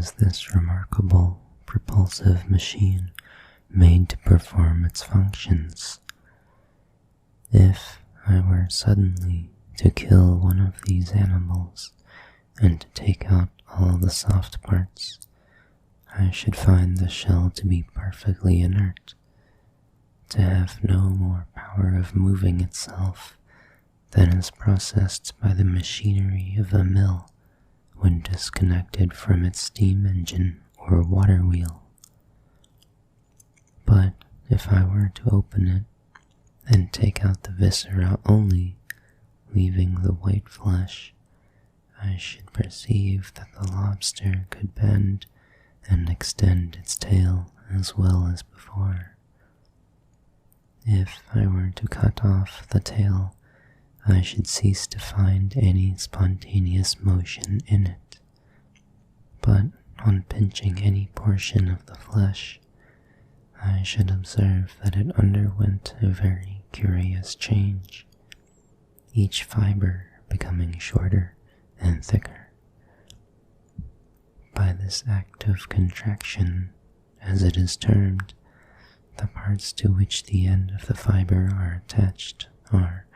is this remarkable propulsive machine made to perform its functions? If I were suddenly to kill one of these animals and to take out all the soft parts, I should find the shell to be perfectly inert, to have no more power of moving itself than is processed by the machinery of a mill when disconnected from its steam engine or water wheel. But if I were to open it and take out the viscera only, leaving the white flesh, I should perceive that the lobster could bend and extend its tail as well as before. If I were to cut off the tail, I should cease to find any spontaneous motion in it. But on pinching any portion of the flesh, I should observe that it underwent a very curious change, each fiber becoming shorter and thicker. By this act of contraction, as it is termed, the parts to which the end of the fiber are attached are,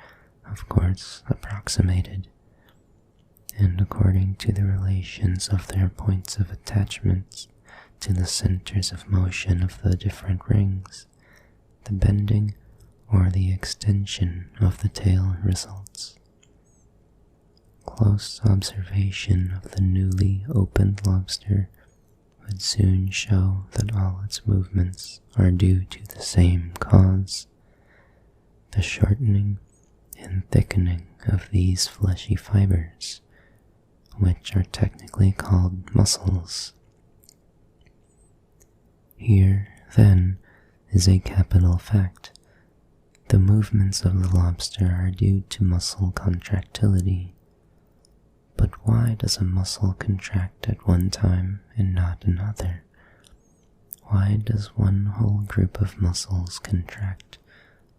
of course, approximated, and according to the relations of their points of attachment to the centers of motion of the different rings, the bending or the extension of the tail results. Close observation of the newly opened lobster would soon show that all its movements are due to the same cause, the shortening and thickening of these fleshy fibers, which are technically called muscles. Here, then, is a capital fact. The movements of the lobster are due to muscle contractility. But why does a muscle contract at one time and not another? Why does one whole group of muscles contract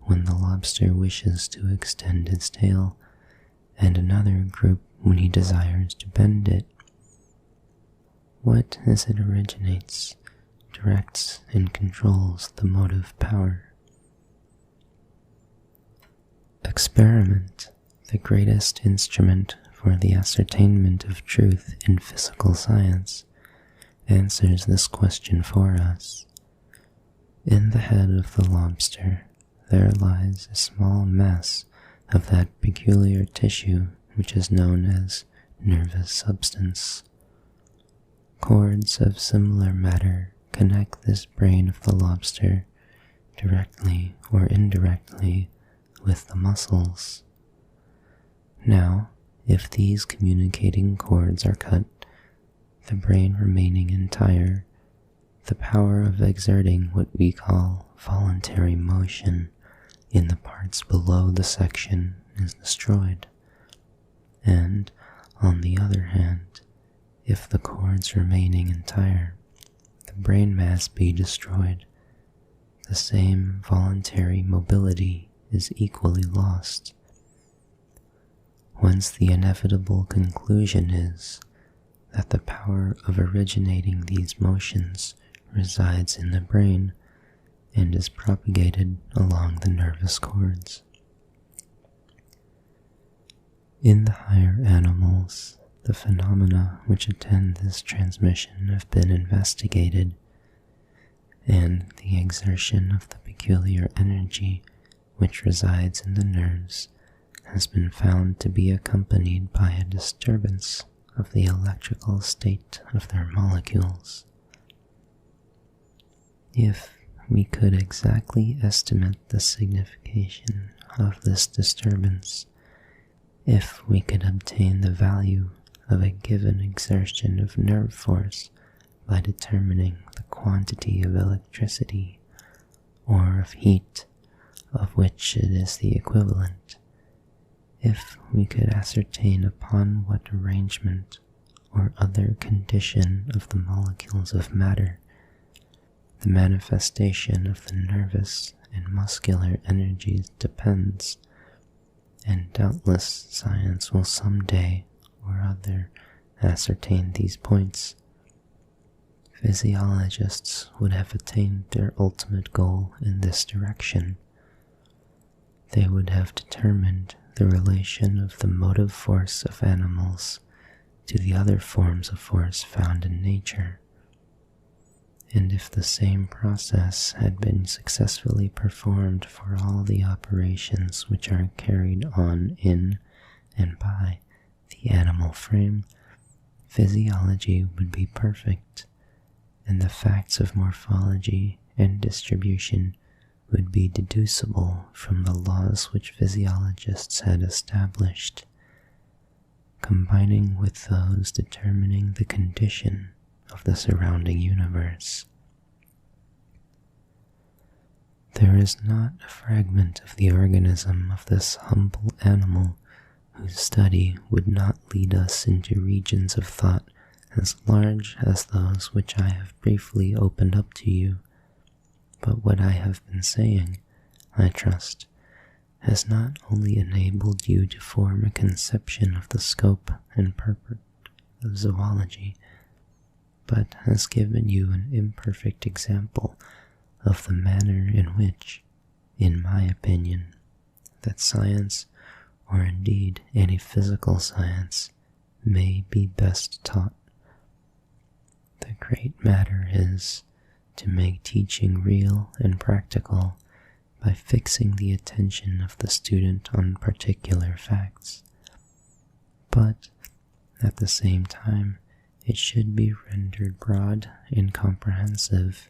when the lobster wishes to extend its tail, and another group when he desires to bend it? What as it originates, directs, and controls the motive power? Experiment, the greatest instrument for the ascertainment of truth in physical science, answers this question for us. In the head of the lobster there lies a small mass of that peculiar tissue which is known as nervous substance. Cords of similar matter connect this brain of the lobster, directly or indirectly, with the muscles. Now, if these communicating cords are cut, the brain remaining entire, the power of exerting what we call voluntary motion in the parts below the section is destroyed. And, on the other hand, if the cords remaining entire, the brain mass be destroyed, the same voluntary mobility is equally lost. Whence the inevitable conclusion is that the power of originating these motions resides in the brain and is propagated along the nervous cords. In the higher animals, the phenomena which attend this transmission have been investigated, and the exertion of the peculiar energy which resides in the nerves has been found to be accompanied by a disturbance of the electrical state of their molecules. If we could exactly estimate the signification of this disturbance, if we could obtain the value of a given exertion of nerve force by determining the quantity of electricity or of heat of which it is the equivalent, if we could ascertain upon what arrangement or other condition of the molecules of matter the manifestation of the nervous and muscular energies depends, and doubtless science will some day or other ascertain these points, physiologists would have attained their ultimate goal in this direction. They would have determined the relation of the motive force of animals to the other forms of force found in nature. And if the same process had been successfully performed for all the operations which are carried on in and by the animal frame, physiology would be perfect, and the facts of morphology and distribution would be deducible from the laws which physiologists had established, combining with those determining the condition of the surrounding universe. There is not a fragment of the organism of this humble animal whose study would not lead us into regions of thought as large as those which I have briefly opened up to you. But what I have been saying, I trust, has not only enabled you to form a conception of the scope and purport of zoology, but has given you an imperfect example of the manner in which, in my opinion, that science, or indeed any physical science, may be best taught. The great matter is to make teaching real and practical by fixing the attention of the student on particular facts. But, at the same time, it should be rendered broad and comprehensive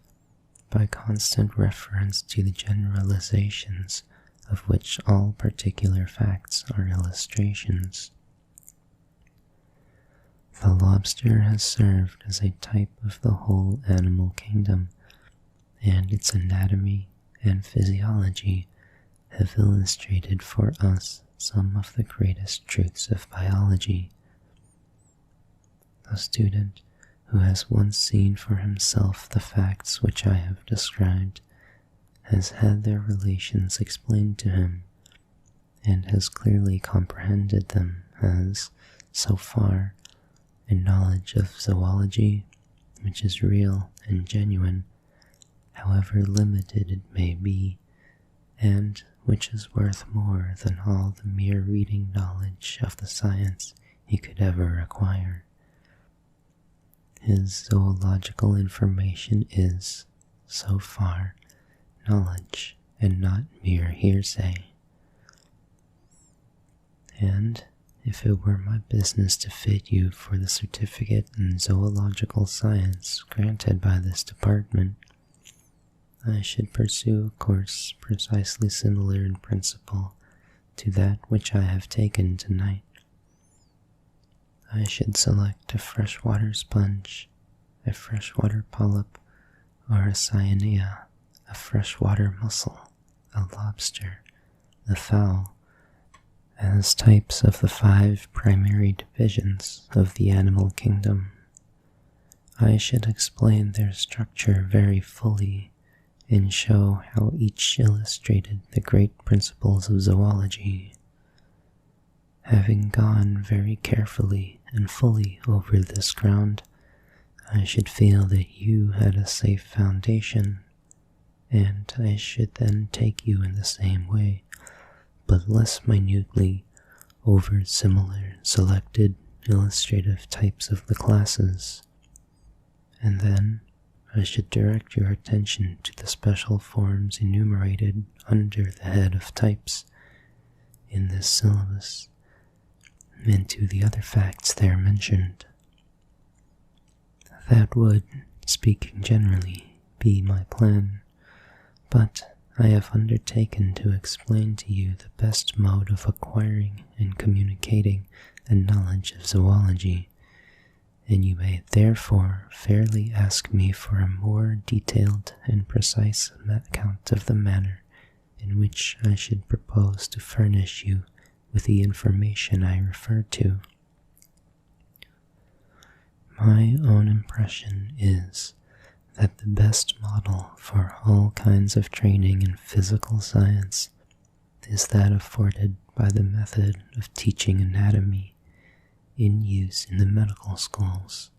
by constant reference to the generalizations of which all particular facts are illustrations. The lobster has served as a type of the whole animal kingdom, and its anatomy and physiology have illustrated for us some of the greatest truths of biology. The student who has once seen for himself the facts which I have described has had their relations explained to him, and has clearly comprehended them as, so far, a knowledge of zoology which is real and genuine, however limited it may be, and which is worth more than all the mere reading knowledge of the science he could ever acquire. His zoological information is, so far, knowledge and not mere hearsay. And if it were my business to fit you for the certificate in zoological science granted by this department, I should pursue a course precisely similar in principle to that which I have taken tonight. I should select a freshwater sponge, a freshwater polyp, or a cyanea, a freshwater mussel, a lobster, a fowl, as types of the 5 primary divisions of the animal kingdom. I should explain their structure very fully and show how each illustrated the great principles of zoology. Having gone very carefully and fully over this ground, I should feel that you had a safe foundation, and I should then take you in the same way, but less minutely, over similar selected illustrative types of the classes, and then I should direct your attention to the special forms enumerated under the head of types in this syllabus, and to the other facts there mentioned. That would, speaking generally, be my plan, but I have undertaken to explain to you the best mode of acquiring and communicating a knowledge of zoology, and you may therefore fairly ask me for a more detailed and precise account of the manner in which I should propose to furnish you with the information I refer to. My own impression is that the best model for all kinds of training in physical science is that afforded by the method of teaching anatomy in use in the medical schools.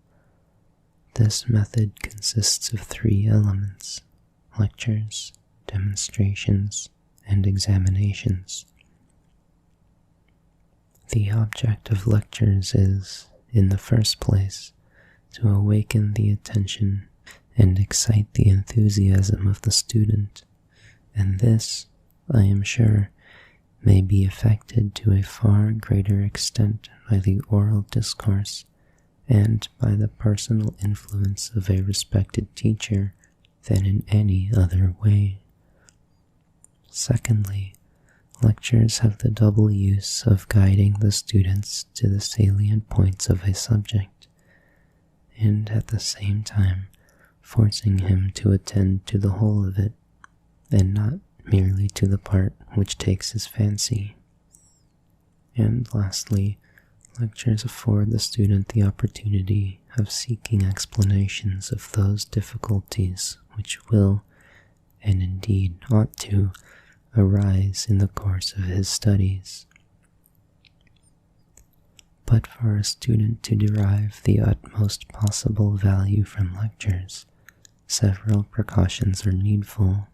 This method consists of 3 elements: lectures, demonstrations, and examinations. The object of lectures is, in the first place, to awaken the attention and excite the enthusiasm of the student, and this, I am sure, may be effected to a far greater extent by the oral discourse and by the personal influence of a respected teacher than in any other way. Secondly, lectures have the double use of guiding the students to the salient points of a subject, and at the same time forcing him to attend to the whole of it, and not merely to the part which takes his fancy. And lastly, lectures afford the student the opportunity of seeking explanations of those difficulties which will, and indeed ought to, arise in the course of his studies. But for a student to derive the utmost possible value from lectures, several precautions are needful.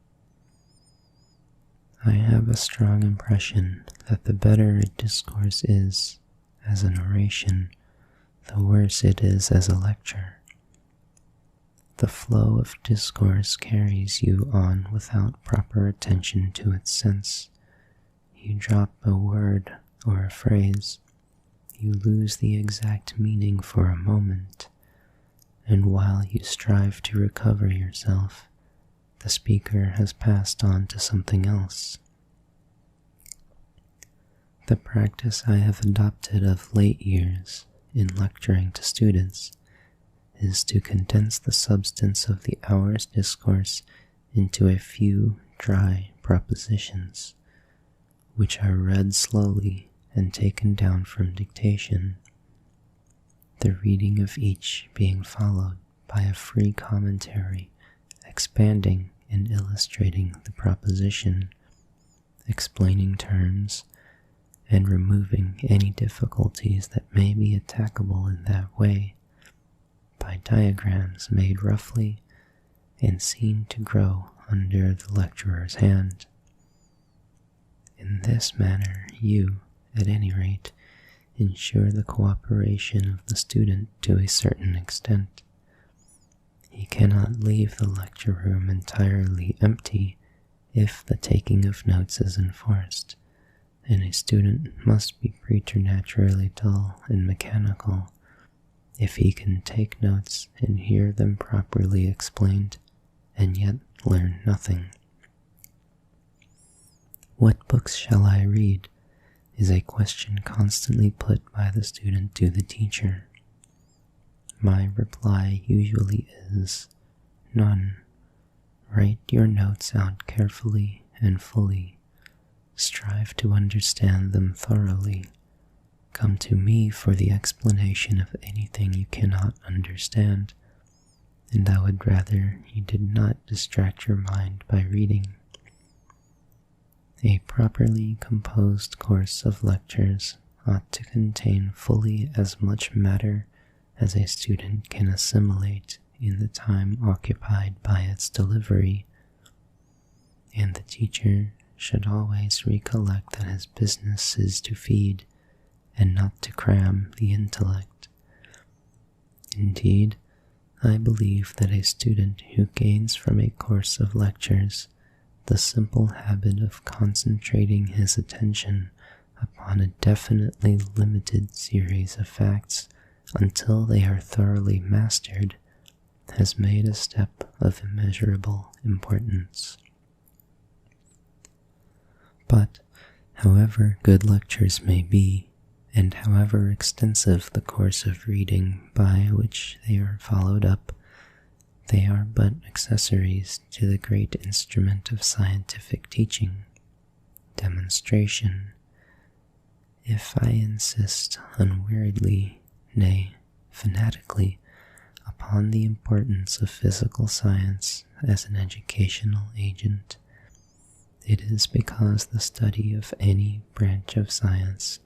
I have a strong impression that the better a discourse is as an oration, the worse it is as a lecture. The flow of discourse carries you on without proper attention to its sense. You drop a word or a phrase, you lose the exact meaning for a moment, and while you strive to recover yourself, the speaker has passed on to something else. The practice I have adopted of late years in lecturing to students is to condense the substance of the hour's discourse into a few dry propositions, which are read slowly and taken down from dictation, the reading of each being followed by a free commentary expanding and illustrating the proposition, explaining terms, and removing any difficulties that may be attackable in that way by diagrams made roughly and seen to grow under the lecturer's hand. In this manner you, at any rate, ensure the cooperation of the student to a certain extent. He cannot leave the lecture room entirely empty if the taking of notes is enforced, and a student must be preternaturally dull and mechanical if he can take notes and hear them properly explained and yet learn nothing. What books shall I read is a question constantly put by the student to the teacher. My reply usually is, none. Write your notes out carefully and fully. Strive to understand them thoroughly. Come to me for the explanation of anything you cannot understand, and I would rather you did not distract your mind by reading. A properly composed course of lectures ought to contain fully as much matter as a student can assimilate in the time occupied by its delivery, and the teacher should always recollect that his business is to feed and not to cram the intellect. Indeed, I believe that a student who gains from a course of lectures the simple habit of concentrating his attention upon a definitely limited series of facts until they are thoroughly mastered has made a step of immeasurable importance. But, however good lectures may be, and however extensive the course of reading by which they are followed up, they are but accessories to the great instrument of scientific teaching, demonstration. If I insist unweariedly, nay, fanatically, upon the importance of physical science as an educational agent, it is because the study of any branch of science,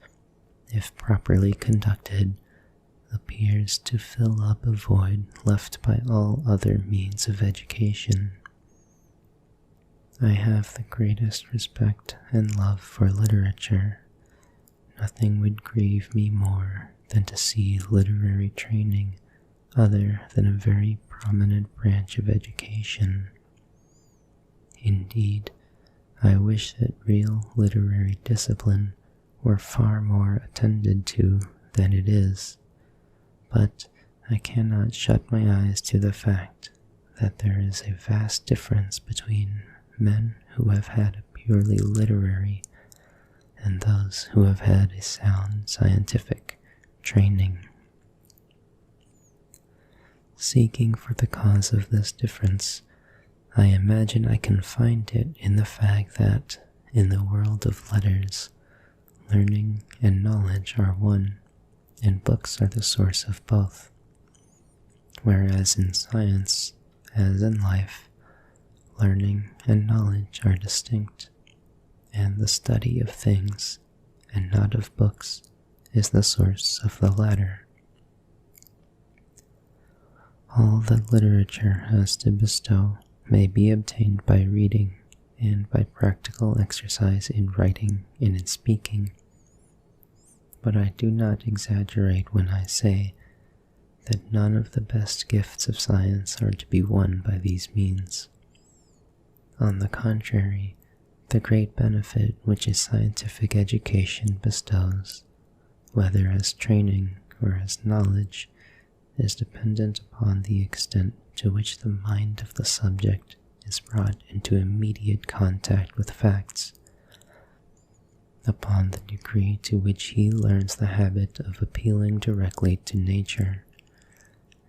if properly conducted, appears to fill up a void left by all other means of education. I have the greatest respect and love for literature. Nothing would grieve me more than to see literary training other than a very prominent branch of education. Indeed, I wish that real literary discipline were far more attended to than it is, but I cannot shut my eyes to the fact that there is a vast difference between men who have had a purely literary and those who have had a sound scientific training. Seeking for the cause of this difference, I imagine I can find it in the fact that, in the world of letters, learning and knowledge are one, and books are the source of both. Whereas in science, as in life, learning and knowledge are distinct, and the study of things, and not of books, is the source of the latter. All that literature has to bestow may be obtained by reading and by practical exercise in writing and in speaking. But I do not exaggerate when I say that none of the best gifts of science are to be won by these means. On the contrary, the great benefit which a scientific education bestows, whether as training or as knowledge, is dependent upon the extent to which the mind of the subject is brought into immediate contact with facts, upon the degree to which he learns the habit of appealing directly to nature,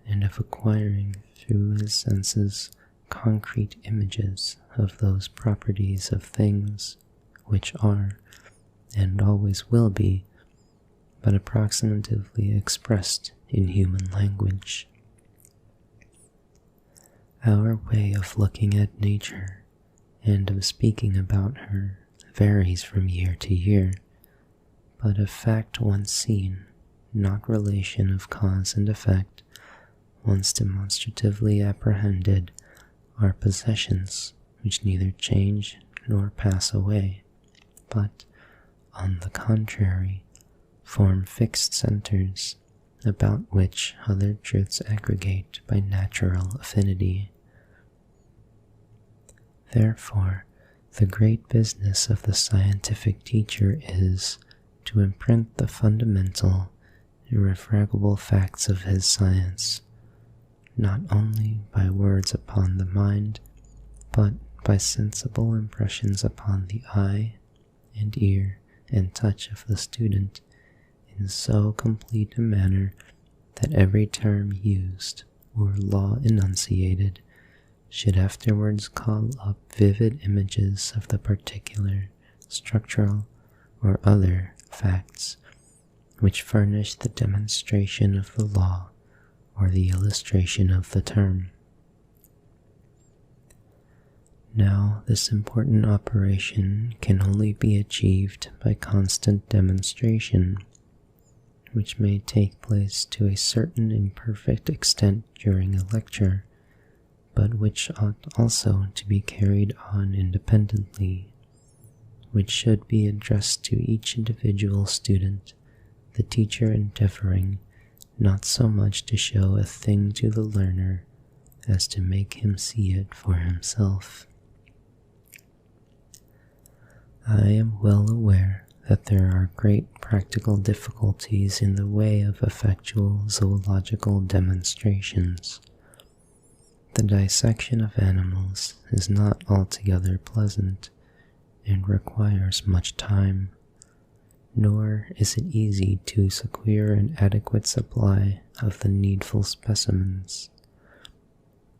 and of acquiring through his senses concrete images of those properties of things which are, and always will be, but approximatively expressed in human language. Our way of looking at nature and of speaking about her varies from year to year, but of fact once seen, not relation of cause and effect, once demonstratively apprehended, are possessions which neither change nor pass away, but, on the contrary, form fixed centers about which other truths aggregate by natural affinity. Therefore, the great business of the scientific teacher is to imprint the fundamental, irrefragable facts of his science, not only by words upon the mind, but by sensible impressions upon the eye and ear and touch of the student, in so complete a manner that every term used or law enunciated should afterwards call up vivid images of the particular, structural, or other facts which furnish the demonstration of the law or the illustration of the term. Now, this important operation can only be achieved by constant demonstration, which may take place to a certain imperfect extent during a lecture, but which ought also to be carried on independently, which should be addressed to each individual student, the teacher endeavoring not so much to show a thing to the learner as to make him see it for himself. I am well aware that there are great practical difficulties in the way of effectual zoological demonstrations. The dissection of animals is not altogether pleasant, and requires much time, nor is it easy to secure an adequate supply of the needful specimens.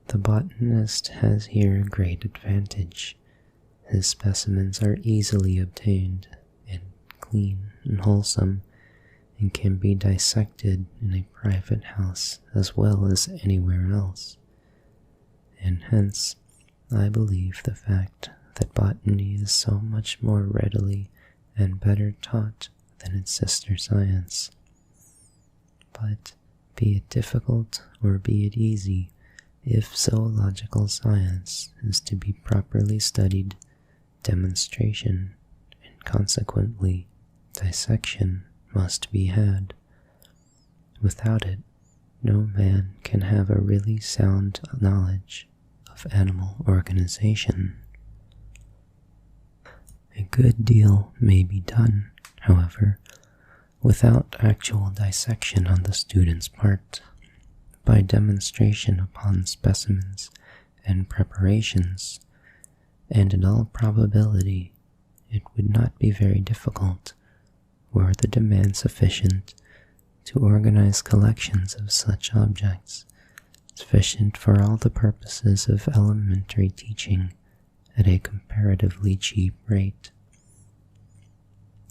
The botanist has here a great advantage. His specimens are easily obtained, and clean and wholesome, and can be dissected in a private house as well as anywhere else. And hence, I believe the fact that botany is so much more readily and better taught than its sister science. But be it difficult or be it easy, if zoological science is to be properly studied, demonstration, and consequently dissection must be had. Without it, no man can have a really sound knowledge of animal organization. A good deal may be done, however, without actual dissection on the student's part, by demonstration upon specimens and preparations, and in all probability it would not be very difficult, were the demand sufficient, to organize collections of such objects, sufficient for all the purposes of elementary teaching at a comparatively cheap rate.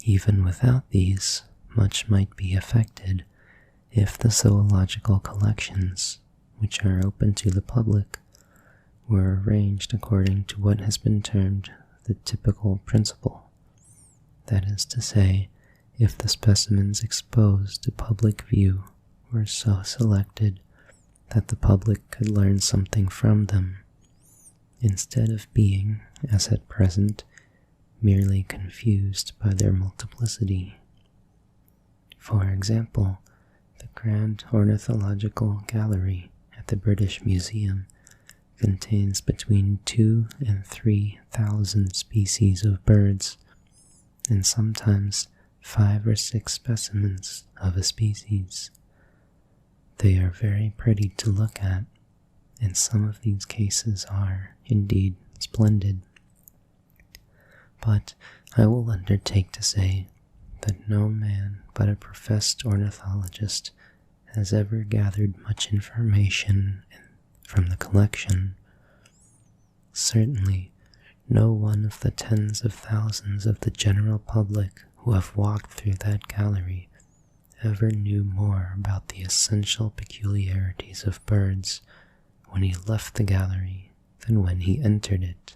Even without these, much might be effected if the zoological collections, which are open to the public, were arranged according to what has been termed the typical principle. That is to say, if the specimens exposed to public view were so selected that the public could learn something from them, instead of being, as at present, merely confused by their multiplicity. For example, the Grand Ornithological Gallery at the British Museum contains between 2,000 and 3,000 species of birds, and sometimes 5 or 6 specimens of a species. They are very pretty to look at, and some of these cases are, indeed, splendid. But I will undertake to say that no man but a professed ornithologist has ever gathered much information from the collection. Certainly, no one of the tens of thousands of the general public who have walked through that gallery ever knew more about the essential peculiarities of birds when he left the gallery than when he entered it.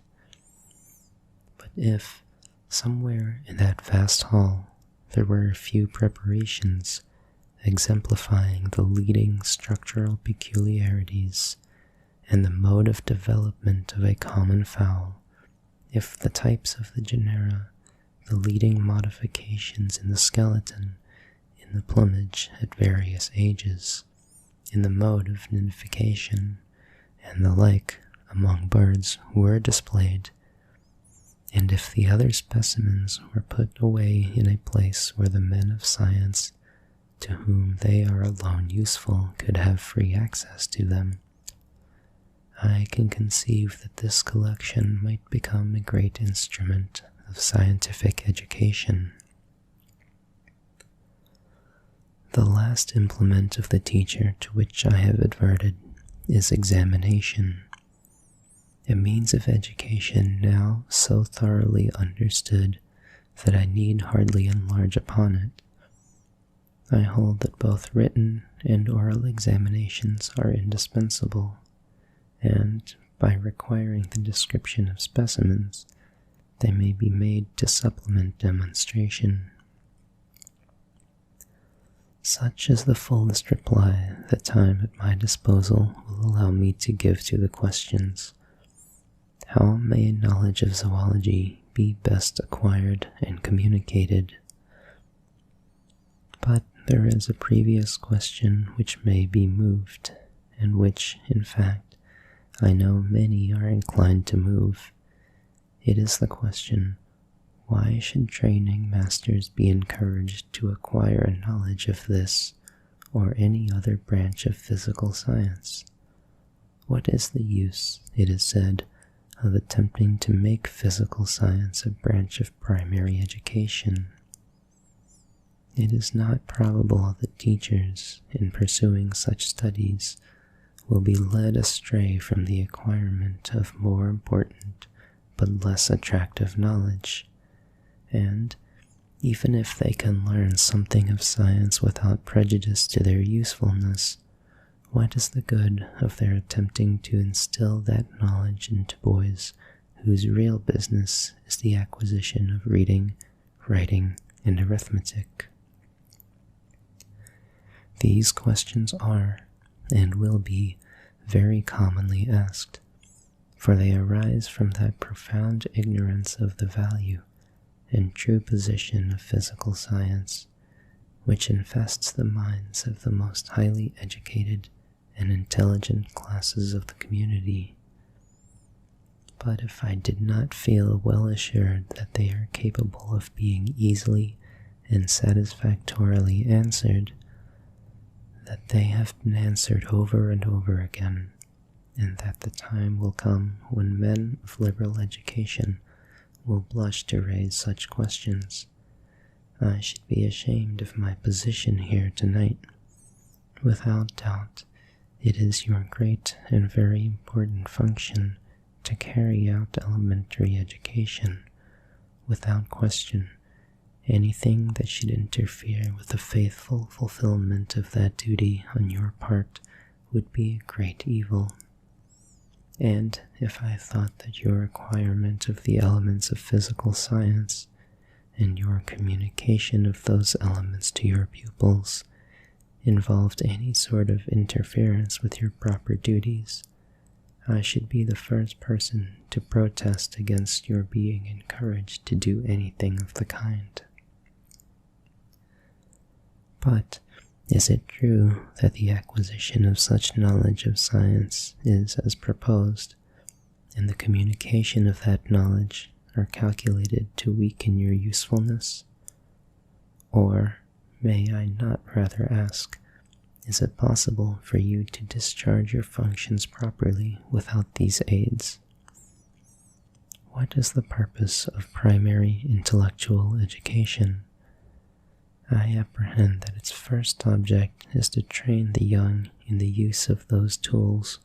But if, somewhere in that vast hall, there were a few preparations exemplifying the leading structural peculiarities and the mode of development of a common fowl, if the types of the genera, the leading modifications in the skeleton, in the plumage at various ages, in the mode of nidification, and the like among birds were displayed, and if the other specimens were put away in a place where the men of science, to whom they are alone useful, could have free access to them, I can conceive that this collection might become a great instrument of scientific education. The last implement of the teacher to which I have adverted is examination, a means of education now so thoroughly understood that I need hardly enlarge upon it. I hold that both written and oral examinations are indispensable, and, by requiring the description of specimens, they may be made to supplement demonstration. Such is the fullest reply that time at my disposal will allow me to give to the questions: how may a knowledge of zoology be best acquired and communicated? But there is a previous question which may be moved, and which, in fact, I know many are inclined to move. It is the question, why should training masters be encouraged to acquire a knowledge of this or any other branch of physical science? What is the use, it is said, of attempting to make physical science a branch of primary education? It is not probable that teachers, in pursuing such studies, will be led astray from the acquirement of more important but less attractive knowledge, and, even if they can learn something of science without prejudice to their usefulness, what is the good of their attempting to instill that knowledge into boys whose real business is the acquisition of reading, writing, and arithmetic? These questions are, and will be, very commonly asked, for they arise from that profound ignorance of the value and true position of physical science, which infests the minds of the most highly educated and intelligent classes of the community. But if I did not feel well assured that they are capable of being easily and satisfactorily answered, that they have been answered over and over again, and that the time will come when men of liberal education will blush to raise such questions, I should be ashamed of my position here tonight. Without doubt, it is your great and very important function to carry out elementary education. Without question, anything that should interfere with the faithful fulfillment of that duty on your part would be a great evil. And if I thought that your acquirement of the elements of physical science and your communication of those elements to your pupils involved any sort of interference with your proper duties, I should be the first person to protest against your being encouraged to do anything of the kind. But is it true that the acquisition of such knowledge of science is as proposed, and the communication of that knowledge are calculated to weaken your usefulness? Or, may I not rather ask, is it possible for you to discharge your functions properly without these aids? What is the purpose of primary intellectual education? I apprehend that its first object is to train the young in the use of those tools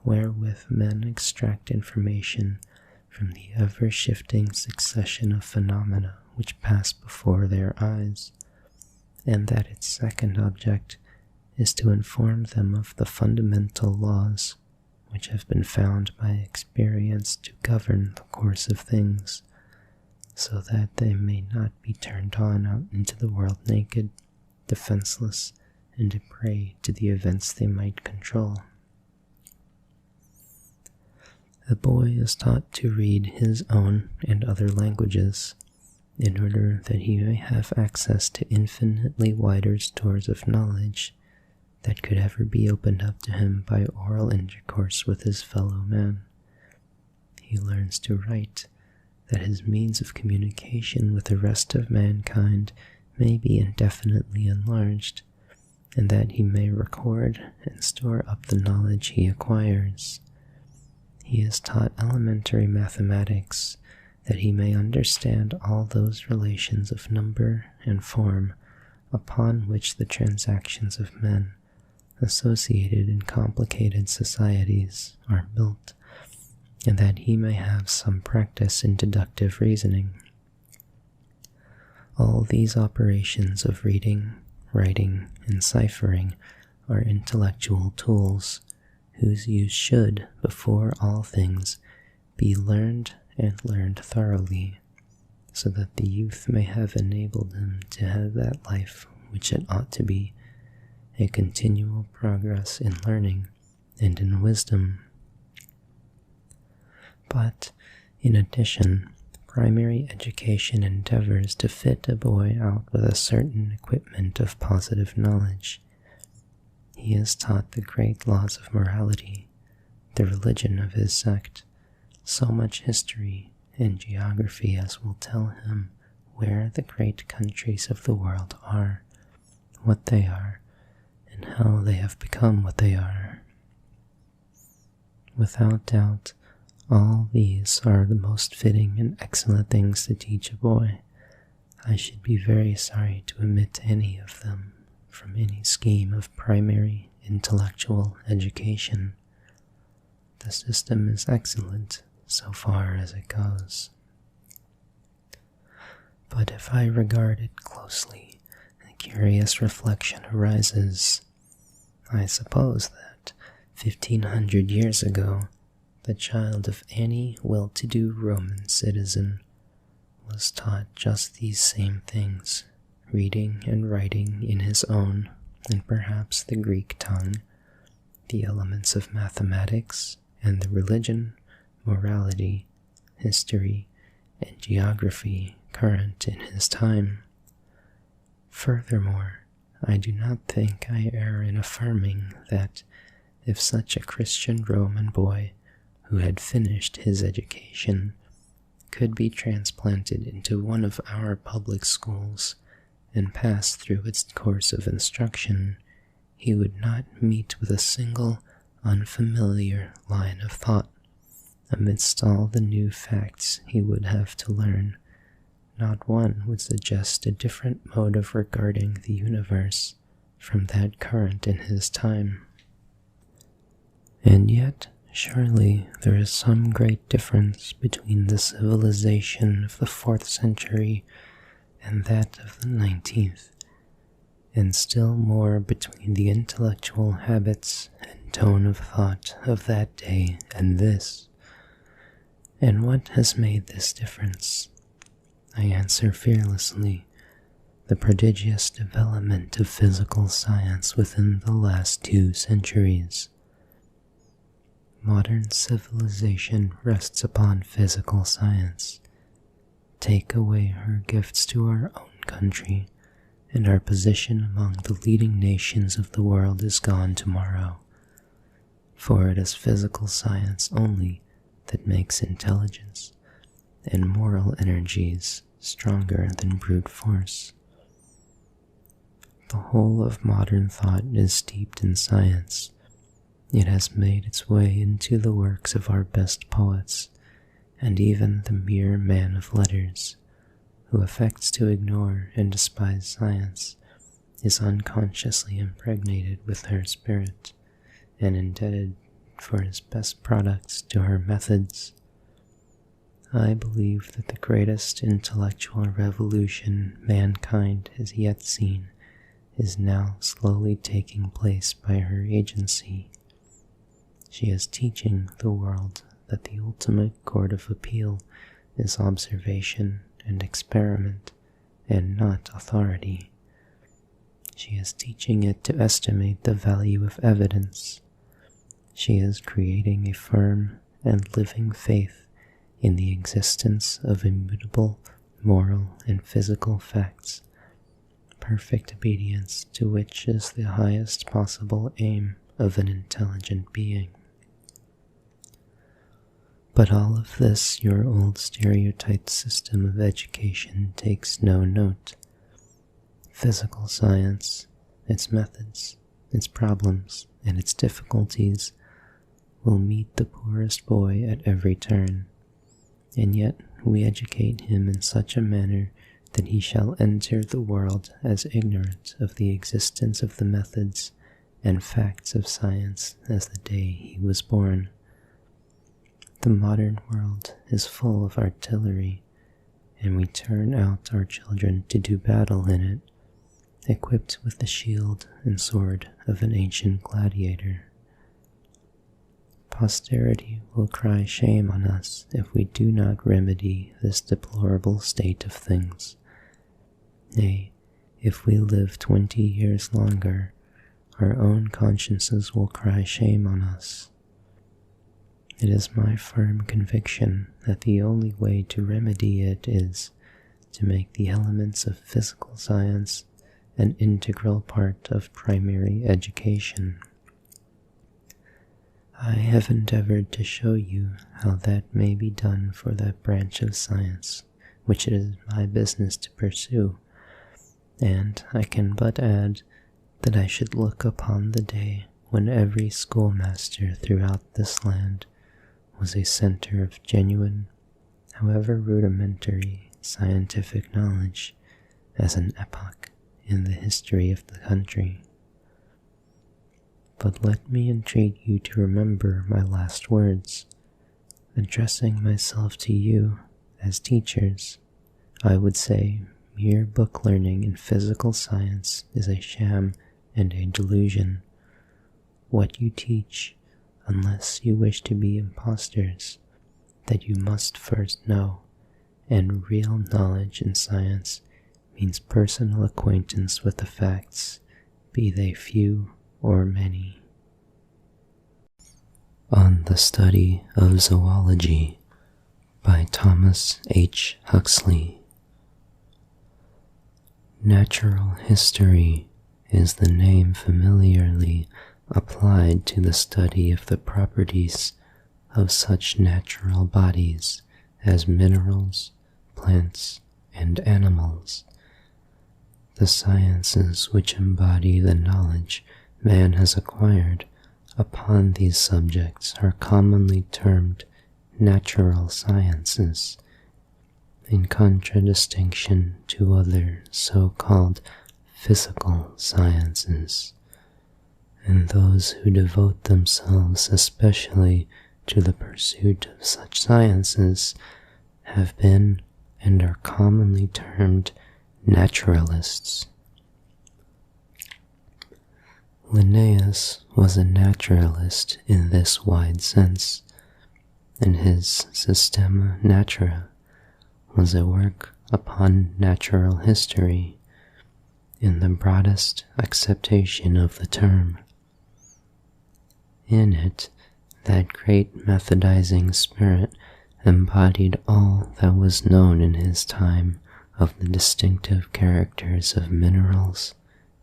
wherewith men extract information from the ever-shifting succession of phenomena which pass before their eyes, and that its second object is to inform them of the fundamental laws which have been found by experience to govern the course of things, so that they may not be turned on out into the world naked, defenseless, and a prey to the events they might control. The boy is taught to read his own and other languages, in order that he may have access to infinitely wider stores of knowledge that could ever be opened up to him by oral intercourse with his fellow man. He learns to write, that his means of communication with the rest of mankind may be indefinitely enlarged, and that he may record and store up the knowledge he acquires. He is taught elementary mathematics, that he may understand all those relations of number and form upon which the transactions of men, associated in complicated societies, are built, and that he may have some practice in deductive reasoning. All these operations of reading, writing, and ciphering are intellectual tools, whose use should, before all things, be learned and learned thoroughly, so that the youth may have enabled him to have that life which it ought to be, a continual progress in learning and in wisdom. But, in addition, primary education endeavors to fit a boy out with a certain equipment of positive knowledge. He is taught the great laws of morality, the religion of his sect, so much history and geography as will tell him where the great countries of the world are, what they are, and how they have become what they are. Without doubt, all these are the most fitting and excellent things to teach a boy. I should be very sorry to omit any of them from any scheme of primary intellectual education. The system is excellent so far as it goes. But if I regard it closely, a curious reflection arises. I suppose that 1500 years ago, the child of any well-to-do Roman citizen was taught just these same things, reading and writing in his own and perhaps the Greek tongue, the elements of mathematics, and the religion, morality, history, and geography current in his time. Furthermore, I do not think I err in affirming that if such a Christian Roman boy who had finished his education could be transplanted into one of our public schools and pass through its course of instruction, he would not meet with a single unfamiliar line of thought. Amidst all the new facts he would have to learn, not one would suggest a different mode of regarding the universe from that current in his time. And yet, surely there is some great difference between the civilization of the 4th century and that of the 19th, and still more between the intellectual habits and tone of thought of that day and this. And what has made this difference? I answer fearlessly, the prodigious development of physical science within the last 2 centuries. Modern civilization rests upon physical science. Take away her gifts to our own country, and our position among the leading nations of the world is gone tomorrow. For it is physical science only that makes intelligence and moral energies stronger than brute force. The whole of modern thought is steeped in science. It has made its way into the works of our best poets, and even the mere man of letters, who affects to ignore and despise science, is unconsciously impregnated with her spirit, and indebted for his best products to her methods. I believe that the greatest intellectual revolution mankind has yet seen is now slowly taking place by her agency. She is teaching the world that the ultimate court of appeal is observation and experiment, and not authority. She is teaching it to estimate the value of evidence. She is creating a firm and living faith in the existence of immutable moral and physical facts, perfect obedience to which is the highest possible aim of an intelligent being. But all of this your old stereotyped system of education takes no note. Physical science, its methods, its problems, and its difficulties will meet the poorest boy at every turn, and yet we educate him in such a manner that he shall enter the world as ignorant of the existence of the methods and facts of science as the day he was born. The modern world is full of artillery, and we turn out our children to do battle in it, equipped with the shield and sword of an ancient gladiator. Posterity will cry shame on us if we do not remedy this deplorable state of things. Nay, if we live 20 years longer, our own consciences will cry shame on us. It is my firm conviction that the only way to remedy it is to make the elements of physical science an integral part of primary education. I have endeavored to show you how that may be done for that branch of science which it is my business to pursue, and I can but add that I should look upon the day when every schoolmaster throughout this land was a center of genuine, however rudimentary, scientific knowledge as an epoch in the history of the country. But let me entreat you to remember my last words. Addressing myself to you as teachers, I would say mere book learning in physical science is a sham and a delusion. What you teach, unless you wish to be impostors, that you must first know, and real knowledge in science means personal acquaintance with the facts, be they few or many. On the Study of Zoology by Thomas H. Huxley. Natural history is the name familiarly applied to the study of the properties of such natural bodies as minerals, plants, and animals. The sciences which embody the knowledge man has acquired upon these subjects are commonly termed natural sciences, in contradistinction to other so-called physical sciences, and those who devote themselves especially to the pursuit of such sciences have been and are commonly termed naturalists. Linnaeus was a naturalist in this wide sense, and his Systema Naturae was a work upon natural history in the broadest acceptation of the term. In it, that great methodizing spirit embodied all that was known in his time of the distinctive characters of minerals,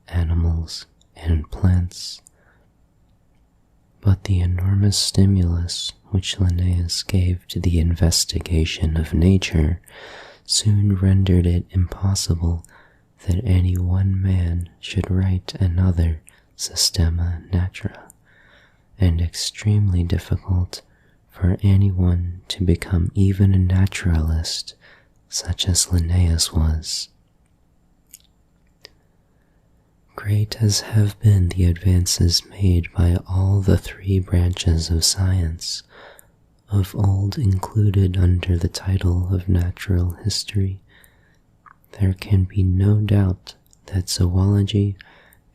animals, and plants. But the enormous stimulus which Linnaeus gave to the investigation of nature soon rendered it impossible that any one man should write another Systema Naturae, and extremely difficult for anyone to become even a naturalist such as Linnaeus was. Great as have been the advances made by all the three branches of science, of old included under the title of natural history, there can be no doubt that zoology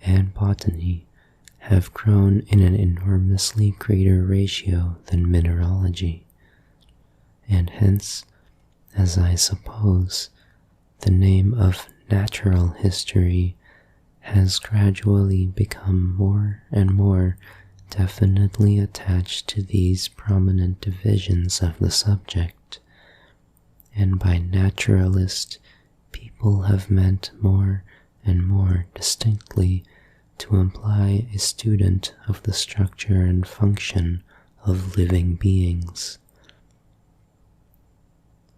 and botany have grown in an enormously greater ratio than mineralogy, and hence, as I suppose, the name of natural history has gradually become more and more definitely attached to these prominent divisions of the subject, and by naturalist people have meant more and more distinctly to imply a student of the structure and function of living beings.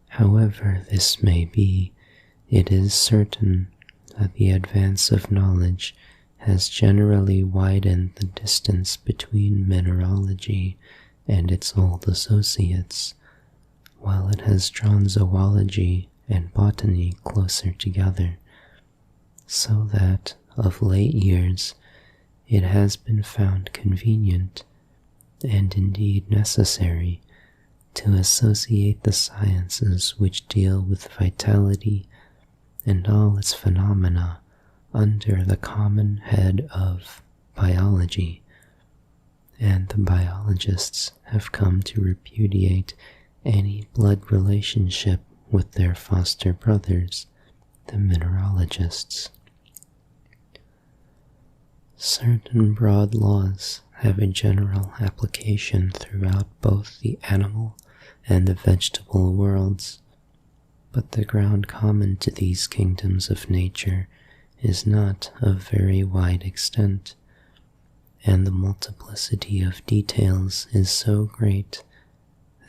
However this may be, it is certain that the advance of knowledge has generally widened the distance between mineralogy and its old associates, while it has drawn zoology and botany closer together, so that, of late years, it has been found convenient, and indeed necessary, to associate the sciences which deal with vitality and all its phenomena under the common head of biology, and the biologists have come to repudiate any blood relationship with their foster brothers, the mineralogists. Certain broad laws have a general application throughout both the animal and the vegetable worlds, but the ground common to these kingdoms of nature is not of very wide extent, and the multiplicity of details is so great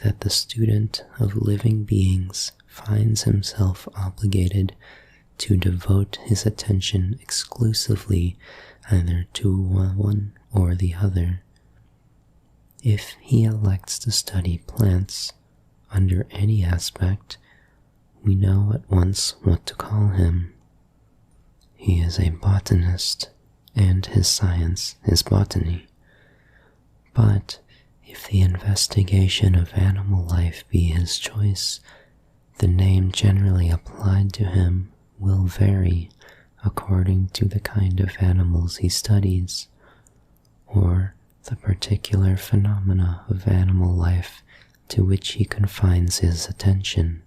that the student of living beings finds himself obligated to devote his attention exclusively either to one or the other. If he elects to study plants under any aspect, we know at once what to call him. He is a botanist, and his science is botany. But if the investigation of animal life be his choice, the name generally applied to him will vary according to the kind of animals he studies, or the particular phenomena of animal life to which he confines his attention.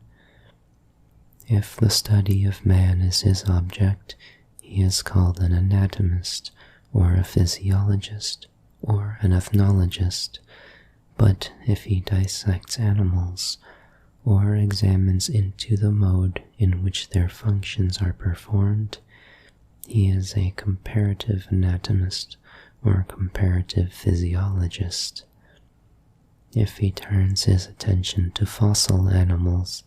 If the study of man is his object, he is called an anatomist or a physiologist, or an ethnologist, but if he dissects animals, or examines into the mode in which their functions are performed, he is a comparative anatomist or comparative physiologist. If he turns his attention to fossil animals,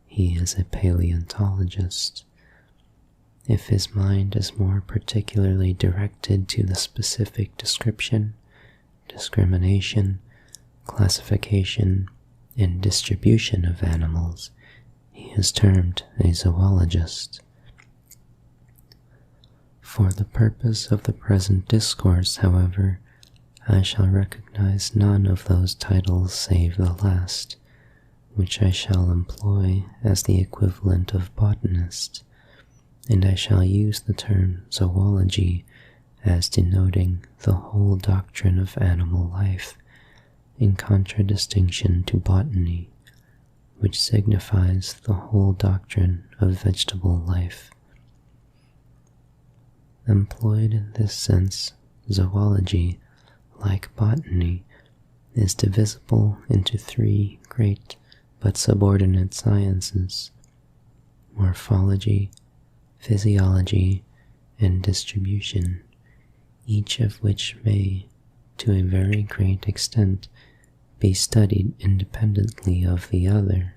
he is a paleontologist. If his mind is more particularly directed to the specific description, discrimination, classification, and distribution of animals, he is termed a zoologist. For the purpose of the present discourse, however, I shall recognize none of those titles save the last, which I shall employ as the equivalent of botanist, and I shall use the term zoology as denoting the whole doctrine of animal life, in contradistinction to botany, which signifies the whole doctrine of vegetable life. Employed in this sense, zoology, like botany, is divisible into three great but subordinate sciences: morphology, physiology, and distribution, each of which may, to a very great extent, be studied independently of the other.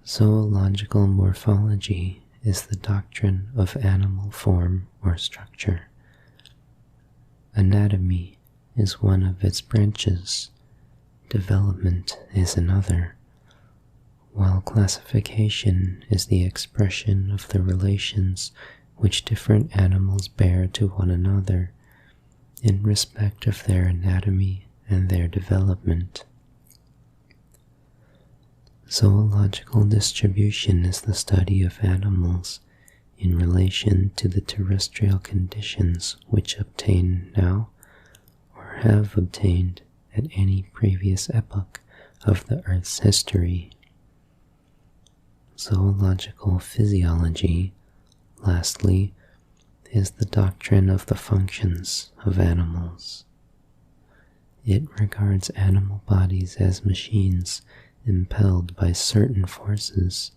Zoological morphology is the doctrine of animal form or structure. Anatomy is one of its branches, development is another, while classification is the expression of the relations which different animals bear to one another in respect of their anatomy and their development. Zoological distribution is the study of animals in relation to the terrestrial conditions which obtain now, or have obtained at any previous epoch of the Earth's history. Zoological physiology, lastly, is the doctrine of the functions of animals. It regards animal bodies as machines impelled by certain forces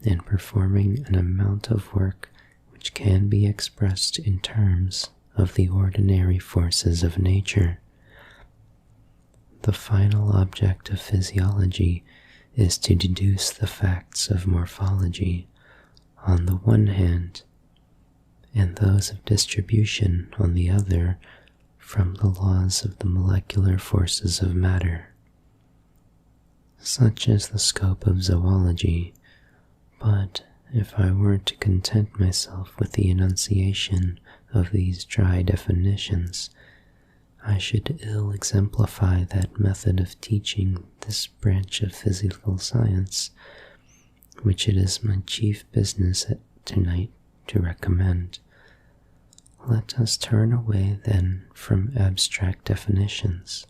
and performing an amount of work which can be expressed in terms of the ordinary forces of nature. The final object of physiology is to deduce the facts of morphology on the one hand, and those of distribution on the other, from the laws of the molecular forces of matter. Such is the scope of zoology, but if I were to content myself with the enunciation of these dry definitions, I should ill exemplify that method of teaching this branch of physical science, which it is my chief business tonight to recommend. Let us turn away then from abstract definitions.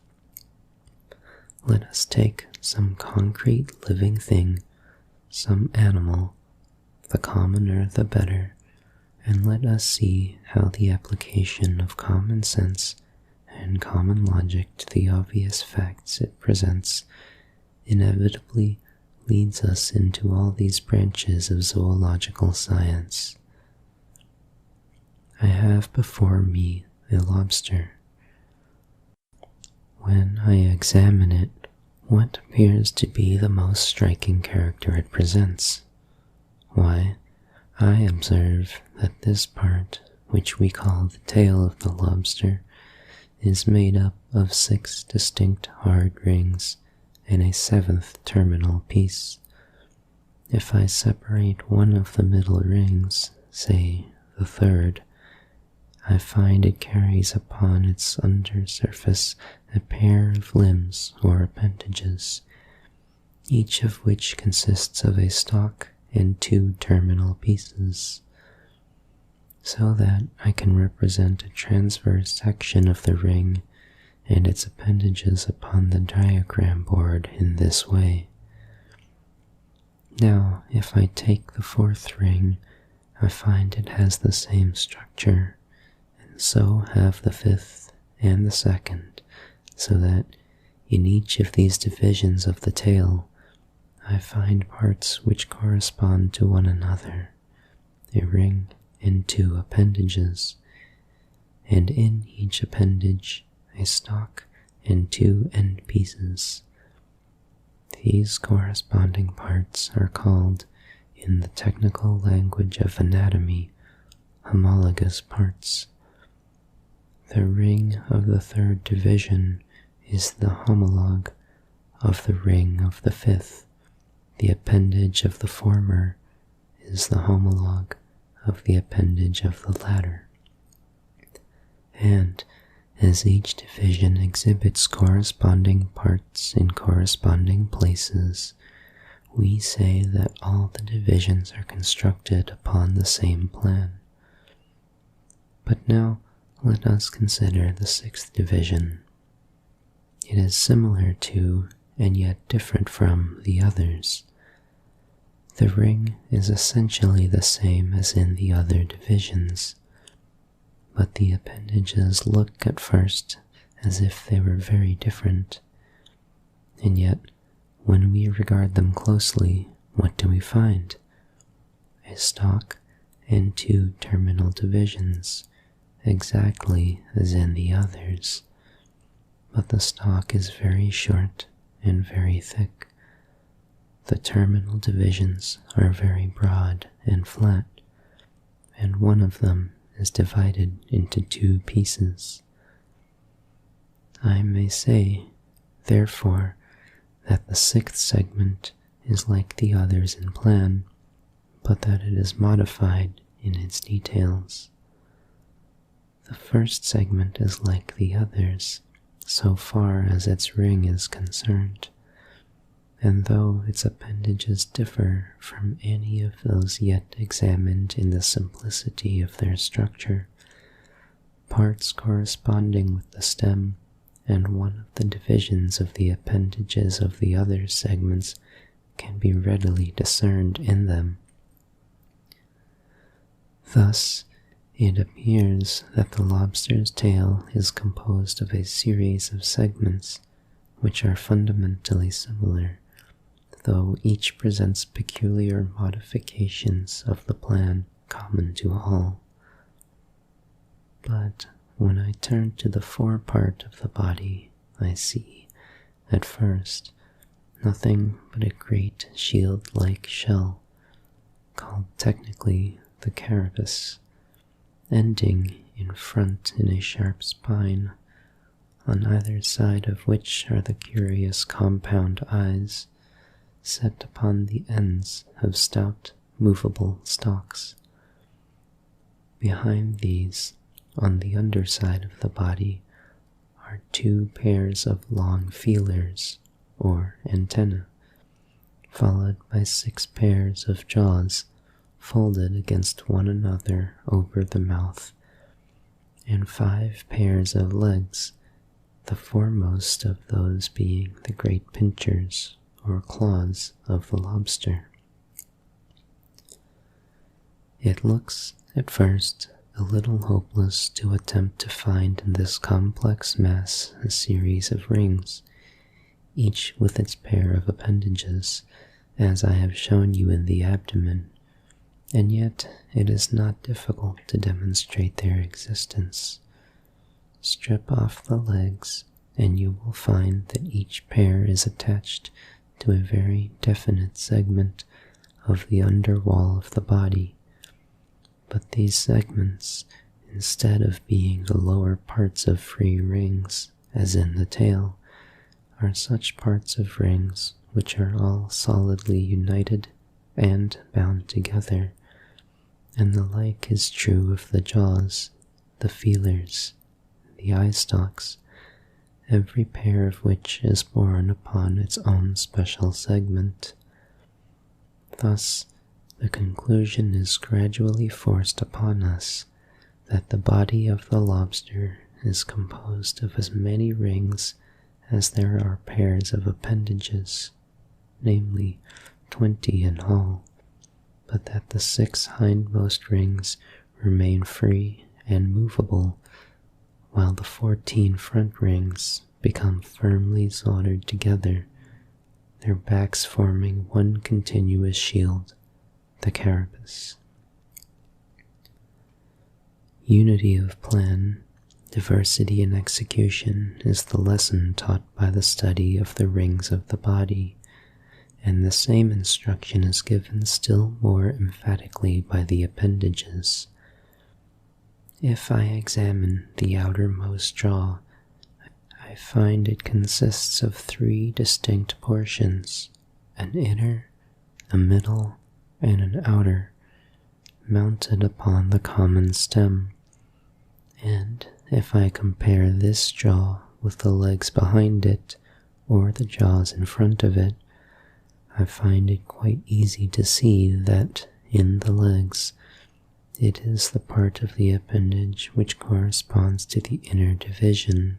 Let us take some concrete living thing, some animal, the commoner the better, and let us see how the application of common sense and common logic to the obvious facts it presents inevitably leads us into all these branches of zoological science. I have before me a lobster. When I examine it, what appears to be the most striking character it presents? Why, I observe that this part, which we call the tail of the lobster, is made up of 6 distinct hard rings and a 7th terminal piece. If I separate one of the middle rings, say the 3rd, I find it carries upon its under surface a pair of limbs or appendages, each of which consists of a stalk and 2 terminal pieces, so that I can represent a transverse section of the ring and its appendages upon the diagram board in this way. Now, if I take the 4th ring, I find it has the same structure, So have the fifth and the second, so that in each of these divisions of the tail I find parts which correspond to one another, a ring and two appendages, and in each appendage a stalk and two end pieces. These corresponding parts are called, in the technical language of anatomy, homologous parts. The ring of the third division is the homologue of the ring of the fifth. The appendage of the former is the homologue of the appendage of the latter. And as each division exhibits corresponding parts in corresponding places, we say that all the divisions are constructed upon the same plan. But now let us consider the sixth division. It is similar to, and yet different from, the others. The ring is essentially the same as in the other divisions, but the appendages look at first as if they were very different, and yet when we regard them closely, what do we find? A stalk and two terminal divisions, exactly as in the others, but the stalk is very short and very thick. The terminal divisions are very broad and flat, and one of them is divided into two pieces. I may say, therefore, that the sixth segment is like the others in plan, but that it is modified in its details. The first segment is like the others, so far as its ring is concerned, and though its appendages differ from any of those yet examined in the simplicity of their structure, parts corresponding with the stem and one of the divisions of the appendages of the other segments can be readily discerned in them. Thus, it appears that the lobster's tail is composed of a series of segments which are fundamentally similar, though each presents peculiar modifications of the plan common to all. But when I turn to the forepart of the body, I see, at first, nothing but a great shield-like shell, called technically the carapace, ending in front in a sharp spine, on either side of which are the curious compound eyes, set upon the ends of stout, movable stalks. Behind these, on the underside of the body, are two pairs of long feelers, or antennae, followed by 6 pairs of jaws folded against one another over the mouth, and 5 pairs of legs, the foremost of those being the great pinchers, or claws, of the lobster. It looks, at first, a little hopeless to attempt to find in this complex mass a series of rings, each with its pair of appendages, as I have shown you in the abdomen, and yet it is not difficult to demonstrate their existence. Strip off the legs, and you will find that each pair is attached to a very definite segment of the under wall of the body, but these segments, instead of being the lower parts of free rings, as in the tail, are such parts of rings which are all solidly united and bound together, and the like is true of the jaws, the feelers, the eye stalks, every pair of which is borne upon its own special segment. Thus, the conclusion is gradually forced upon us that the body of the lobster is composed of as many rings as there are pairs of appendages, namely 20 in all, but that the 6 hindmost rings remain free and movable while the 14 front rings become firmly soldered together, their backs forming one continuous shield, the carapace. Unity of plan, diversity in execution is the lesson taught by the study of the rings of the body, and the same instruction is given still more emphatically by the appendages. If I examine the outermost jaw, I find it consists of 3 distinct portions, an inner, a middle, and an outer, mounted upon the common stem. And if I compare this jaw with the legs behind it, or the jaws in front of it, I find it quite easy to see that in the legs, it is the part of the appendage which corresponds to the inner division,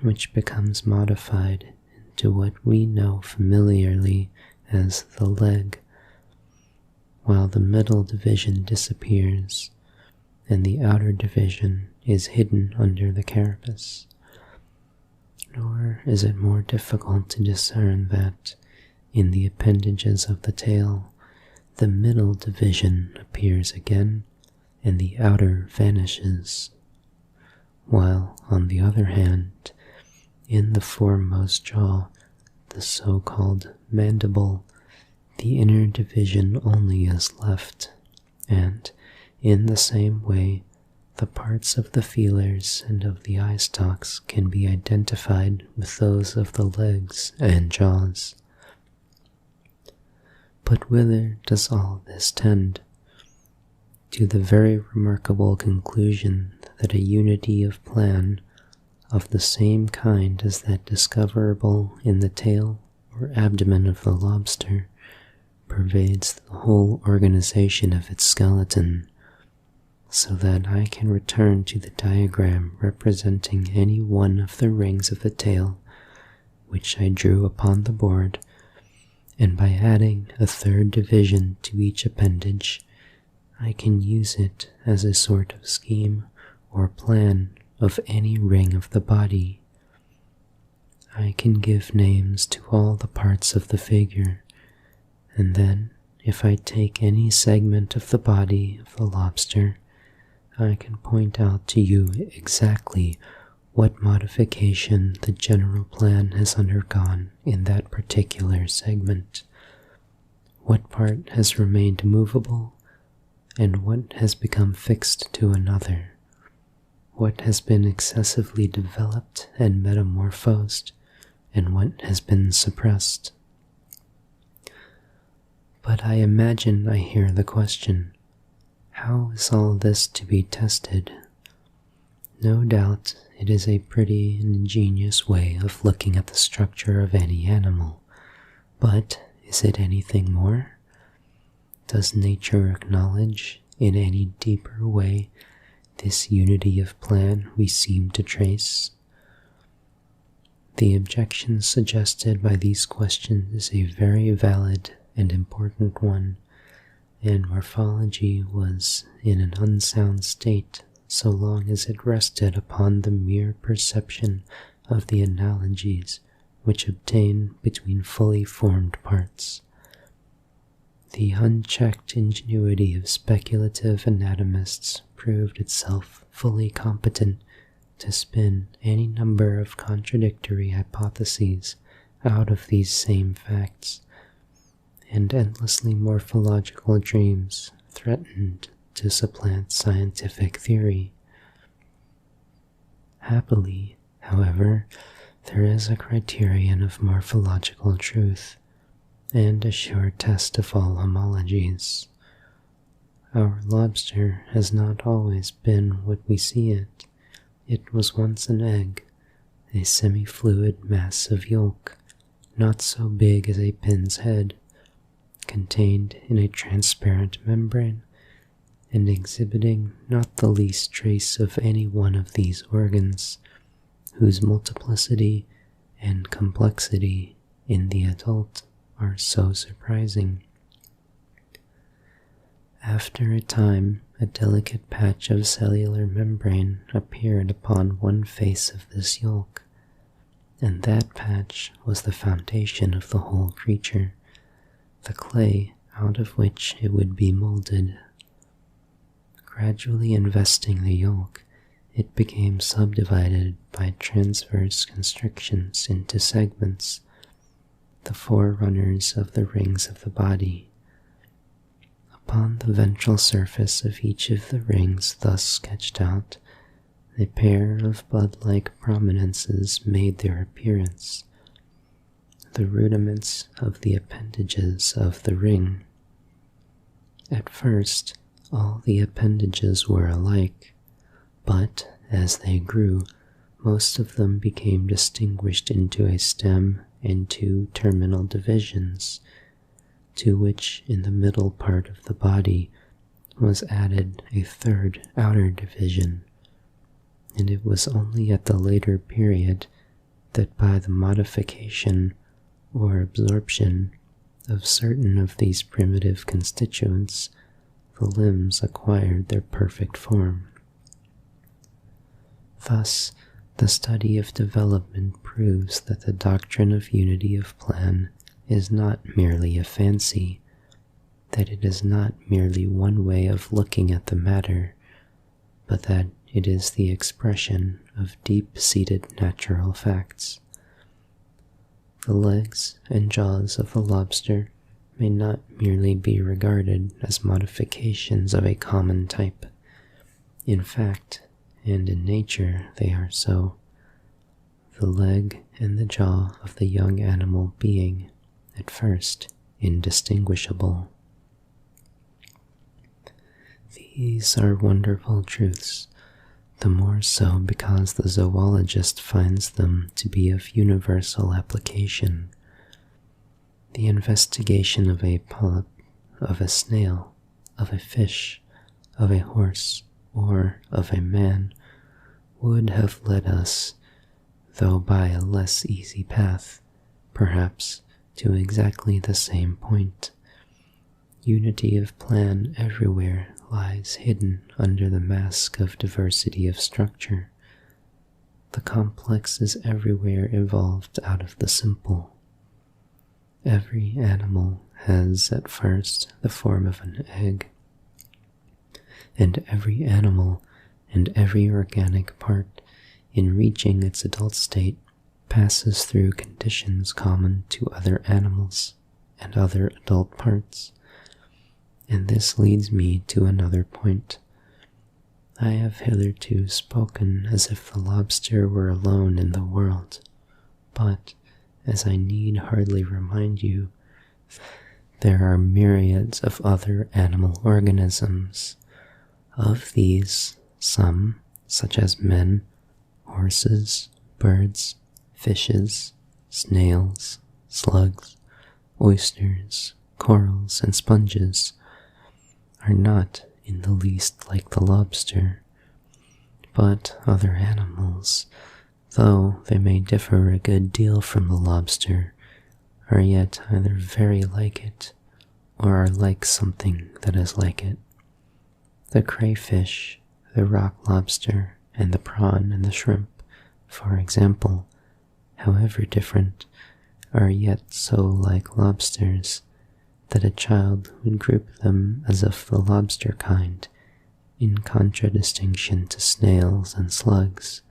which becomes modified into what we know familiarly as the leg, while the middle division disappears and the outer division is hidden under the carapace. Nor is it more difficult to discern that, in the appendages of the tail, the middle division appears again and the outer vanishes, while, on the other hand, in the foremost jaw, the so-called mandible, the inner division only is left, and, in the same way, the parts of the feelers and of the eye stalks can be identified with those of the legs and jaws. But whither does all this tend? To the very remarkable conclusion that a unity of plan, of the same kind as that discoverable in the tail or abdomen of the lobster, pervades the whole organization of its skeleton, so that I can return to the diagram representing any one of the rings of the tail, which I drew upon the board, and by adding a 3rd division to each appendage, I can use it as a sort of scheme or plan of any ring of the body. I can give names to all the parts of the figure, and then, if I take any segment of the body of the lobster, I can point out to you exactly what modification the general plan has undergone in that particular segment, what part has remained movable, and what has become fixed to another, what has been excessively developed and metamorphosed, and what has been suppressed. But I imagine I hear the question, how is all this to be tested? No doubt it is a pretty and ingenious way of looking at the structure of any animal, but is it anything more? Does nature acknowledge, in any deeper way, this unity of plan we seem to trace? The objection suggested by these questions is a very valid and important one, and morphology was in an unsound state so long as it rested upon the mere perception of the analogies which obtain between fully formed parts. The unchecked ingenuity of speculative anatomists proved itself fully competent to spin any number of contradictory hypotheses out of these same facts, and endlessly morphological dreams threatened to supplant scientific theory. Happily, however, there is a criterion of morphological truth, and a sure test of all homologies. Our lobster has not always been what we see it. It was once an egg, a semi-fluid mass of yolk, not so big as a pin's head, contained in a transparent membrane, and exhibiting not the least trace of any one of these organs, whose multiplicity and complexity in the adult are so surprising. After a time, a delicate patch of cellular membrane appeared upon one face of this yolk, and that patch was the foundation of the whole creature, the clay out of which it would be molded. Gradually investing the yolk, it became subdivided by transverse constrictions into segments, the forerunners of the rings of the body. Upon the ventral surface of each of the rings thus sketched out, a pair of bud-like prominences made their appearance, the rudiments of the appendages of the ring. At first, all the appendages were alike, but as they grew, most of them became distinguished into a stem and two terminal divisions, to which in the middle part of the body was added a third outer division, and it was only at the later period that by the modification or absorption of certain of these primitive constituents, the limbs acquired their perfect form. Thus, the study of development proves that the doctrine of unity of plan is not merely a fancy, that it is not merely one way of looking at the matter, but that it is the expression of deep-seated natural facts. The legs and jaws of the lobster may not merely be regarded as modifications of a common type. In fact, and in nature, they are so. The leg and the jaw of the young animal being, at first, indistinguishable. These are wonderful truths, the more so because the zoologist finds them to be of universal application. The investigation of a polyp, of a snail, of a fish, of a horse, or of a man would have led us, though by a less easy path, perhaps, to exactly the same point. Unity of plan everywhere lies hidden under the mask of diversity of structure. The complex is everywhere evolved out of the simple. Every animal has at first the form of an egg, and every animal and every organic part, in reaching its adult state, passes through conditions common to other animals and other adult parts. And this leads me to another point. I have hitherto spoken as if the lobster were alone in the world, but, as I need hardly remind you, there are myriads of other animal organisms. Of these, some, such as men, horses, birds, fishes, snails, slugs, oysters, corals, and sponges, are not in the least like the lobster, but other animals, though they may differ a good deal from the lobster, are yet either very like it, or are like something that is like it. The crayfish, the rock lobster, and the prawn and the shrimp, for example, however different, are yet so like lobsters that a child would group them as of the lobster kind, in contradistinction to snails and slugs,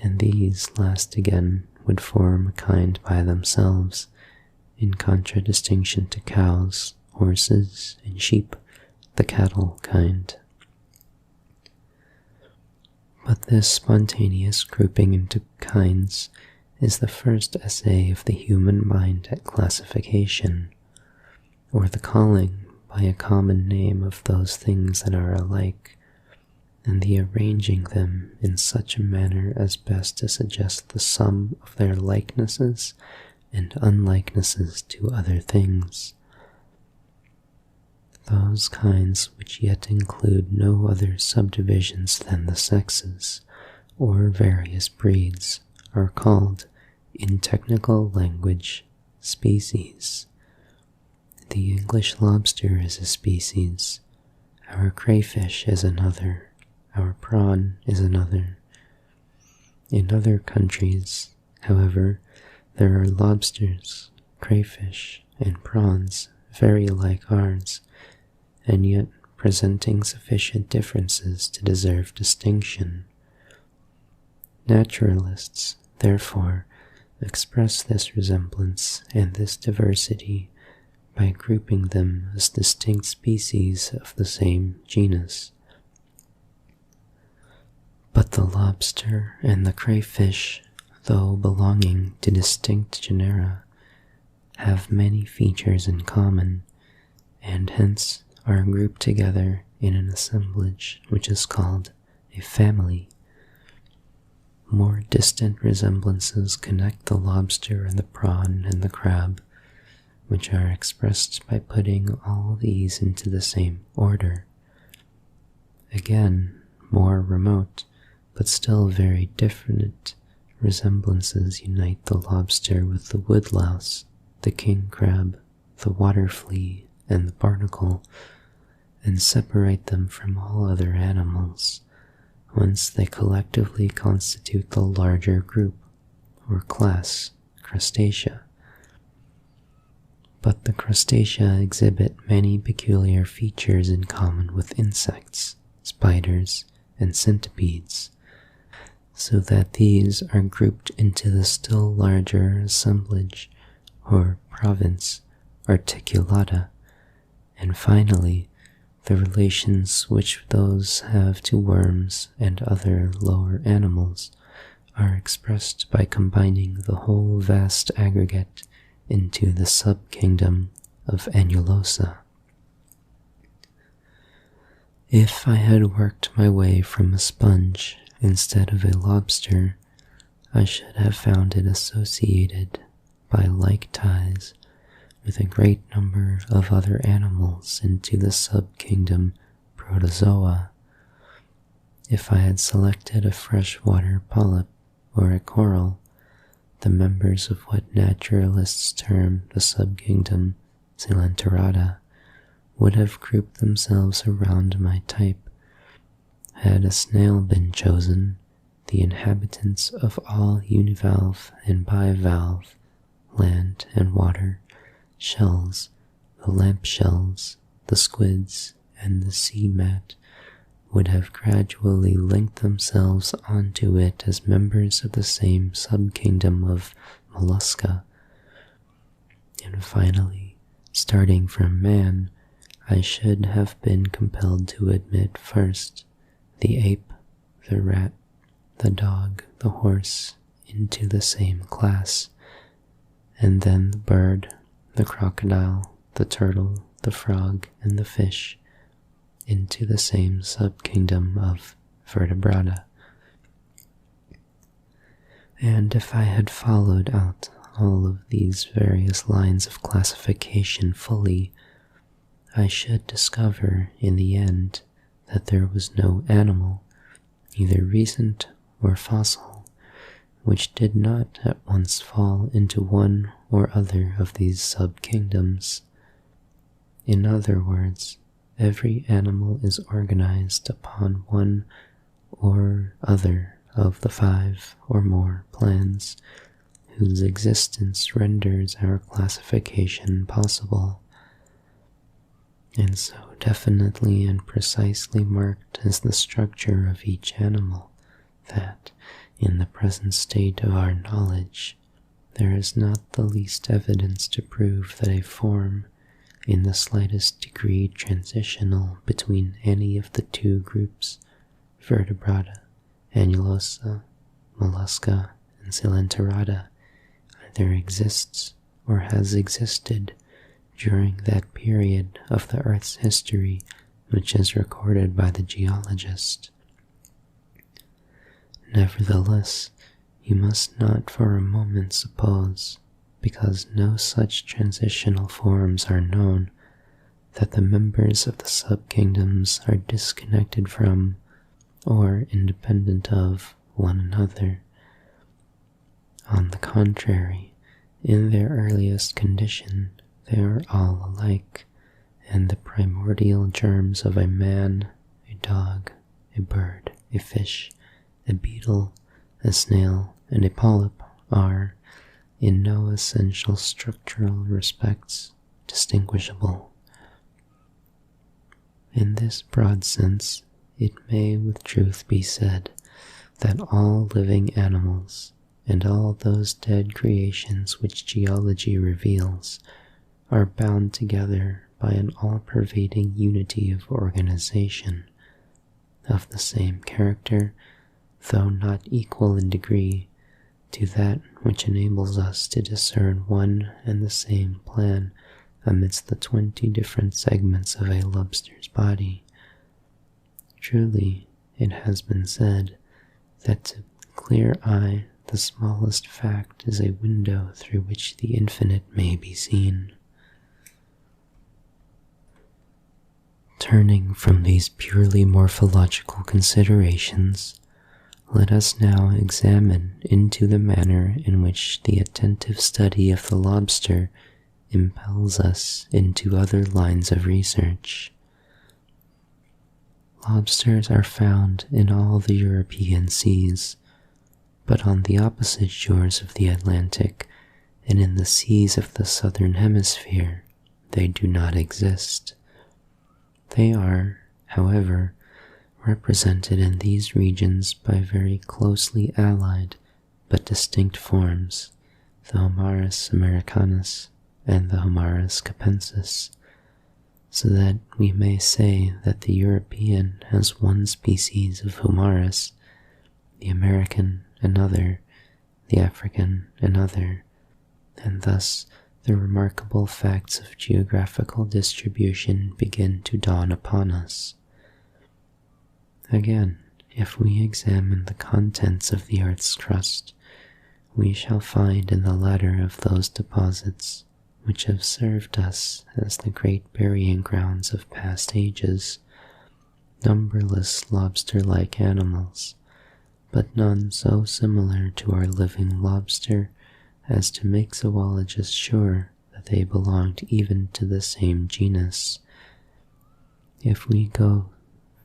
and these last again would form a kind by themselves, in contradistinction to cows, horses, and sheep, the cattle kind. But this spontaneous grouping into kinds is the first essay of the human mind at classification, or the calling by a common name of those things that are alike, and the arranging them in such a manner as best to suggest the sum of their likenesses and unlikenesses to other things. Those kinds which yet include no other subdivisions than the sexes, or various breeds, are called, in technical language, species. The English lobster is a species, Our crayfish is another. Our prawn is another. In other countries, however, there are lobsters, crayfish, and prawns very like ours, and yet presenting sufficient differences to deserve distinction. Naturalists, therefore, express this resemblance and this diversity by grouping them as distinct species of the same genus. But the lobster and the crayfish, though belonging to distinct genera, have many features in common, and hence are grouped together in an assemblage which is called a family. More distant resemblances connect the lobster and the prawn and the crab, which are expressed by putting all these into the same order. Again, more remote, but still very different resemblances unite the lobster with the woodlouse, the king crab, the water flea, and the barnacle, and separate them from all other animals, whence they collectively constitute the larger group, or class, Crustacea. But the Crustacea exhibit many peculiar features in common with insects, spiders, and centipedes, so that these are grouped into the still larger assemblage, or province, Articulata, and finally, the relations which those have to worms and other lower animals are expressed by combining the whole vast aggregate into the subkingdom of Annulosa. If I had worked my way from a sponge instead of a lobster, I should have found it associated by like ties with a great number of other animals into the subkingdom Protozoa. If I had selected a freshwater polyp or a coral, the members of what naturalists term the subkingdom Coelenterata would have grouped themselves around my type. Had a snail been chosen, the inhabitants of all univalve and bivalve, land and water, shells, the lamp shells, the squids, and the sea mat would have gradually linked themselves onto it as members of the same subkingdom of Mollusca. And finally, starting from man, I should have been compelled to admit first the ape, the rat, the dog, the horse into the same class, and then the bird, the crocodile, the turtle, the frog, and the fish into the same subkingdom of Vertebrata. And if I had followed out all of these various lines of classification fully, I should discover in the end that there was no animal, either recent or fossil, which did not at once fall into one or other of these subkingdoms. In other words, every animal is organized upon one or other of the 5 or more plans whose existence renders our classification possible. And so definitely and precisely marked is the structure of each animal that, in the present state of our knowledge, there is not the least evidence to prove that a form, in the slightest degree transitional between any of the two groups, Vertebrata, Annulosa, Mollusca, and Coelenterata, either exists or has existed during that period of the Earth's history which is recorded by the geologist. Nevertheless, you must not for a moment suppose, because no such transitional forms are known, that the members of the subkingdoms are disconnected from, or independent of, one another. On the contrary, in their earliest condition, they are all alike, and the primordial germs of a man, a dog, a bird, a fish, a beetle, a snail, and a polyp are, in no essential structural respects, distinguishable. In this broad sense, it may with truth be said that all living animals and all those dead creations which geology reveals are bound together by an all-pervading unity of organization, of the same character, though not equal in degree, to that which enables us to discern one and the same plan amidst the 20 different segments of a lobster's body. Truly, it has been said that to the clear eye the smallest fact is a window through which the infinite may be seen. Turning from these purely morphological considerations, let us now examine into the manner in which the attentive study of the lobster impels us into other lines of research. Lobsters are found in all the European seas, but on the opposite shores of the Atlantic and in the seas of the southern hemisphere they do not exist. They are, however, represented in these regions by very closely allied but distinct forms, the Homarus americanus and the Homarus capensis, so that we may say that the European has one species of Homarus, the American another, the African another, and thus the remarkable facts of geographical distribution begin to dawn upon us. Again, if we examine the contents of the earth's crust, we shall find in the latter of those deposits which have served us as the great burying grounds of past ages, numberless lobster-like animals, but none so similar to our living lobster as to make zoologists sure that they belonged even to the same genus. If we go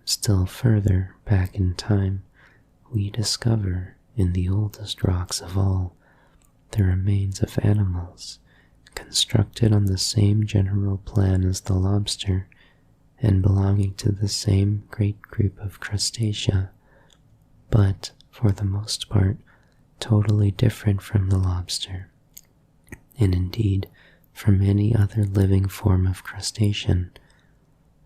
still further back in time, we discover in the oldest rocks of all the remains of animals constructed on the same general plan as the lobster and belonging to the same great group of crustacea, but, for the most part, totally different from the lobster, and indeed from any other living form of crustacean,